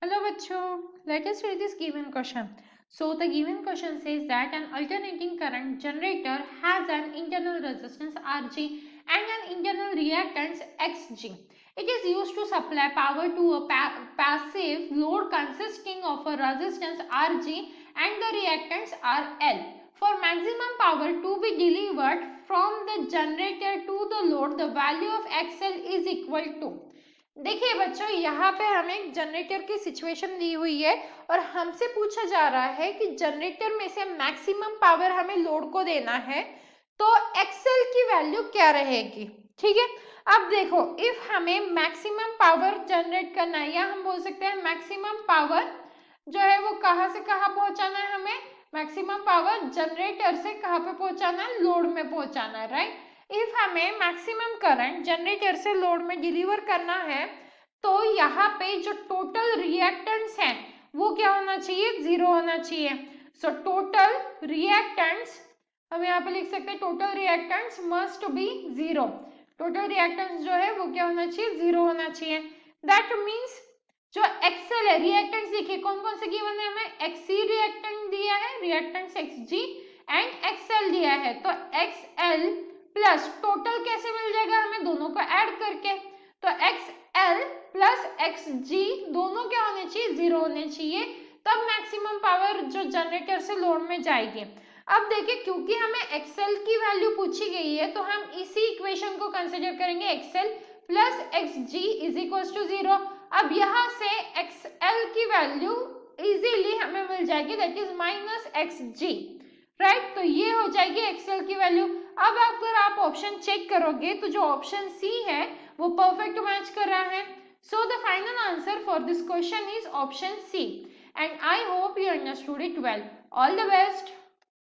Hello bachcho, let us read this given question. So the given question says that an alternating current generator has an internal resistance Rg and an internal reactance Xg. It is used to supply power to a passive load consisting of a resistance Rg and the reactance RL. For maximum power to be delivered from the generator to the load, the value of XL is equal to। देखिए बच्चों, यहाँ पे हमें एक generator की situation दी हुई है और हमसे पूछा जा रहा है कि जनरेटर में से मैक्सिमम पावर हमें लोड को देना है, तो एक्सएल की वैल्यू क्या रहेगी। ठीक है, अब देखो, इफ हमें मैक्सिमम पावर जनरेट करना है, या हम बोल सकते हैं मैक्सिमम पावर जो है वो कहाँ से कहाँ पहुंचाना है, हमें मैक्सिमम पावर जनरेटर से कहाँ पे पहुंचाना है, लोड में पहुंचाना है, राइट। इफ हमें मैक्सिमम करंट जनरेटर से लोड में डिलीवर करना है, तो यहाँ पे जो टोटल रिएक्टेंस है वो क्या होना चाहिए, 0 होना चाहिए। सो टोटल रिएक्टेंस हम यहाँ पे लिख सकते हैं, total reactance must be 0। Total reactance जो है वो क्या होना चाहिए, 0 होना चाहिए। दैट मीन्स जो एक्सएल है, रिएक्टेंस देखिए कौन कौन से गिवन है, हमें एक्सी रिएक्टेंट दिया है, रिएक्टेंस एक्सजी एंड एक्सएल दिया है। तो एक्सएल प्लस टोटल कैसे मिल जाएगा, हमें दोनों को ऐड करके। तो एक्सएल प्लस एक्सजी दोनों क्या होने चाहिए, 0 होने चाहिए, तब मैक्सिमम पावर जो जनरेटर से लोड में जाएगी। अब देखिए, क्योंकि हमें एक्सएल की वैल्यू पूछी गई है, तो हम इसी इक्वेशन को कंसीडर करेंगे, XL plus XG is equal to 0। अब यहाँ से एक्सएल की वैल्यू इजीली हमें मिल जाएगी, that is minus XD, right. तो ये हो जाएगी एक्सएल की वैल्यू। अब अगर आप ऑप्शन चेक करोगे तो जो ऑप्शन सी है वो परफेक्ट मैच कर रहा है। So the final answer for this question is option C, and I hope you understood it well. All the best.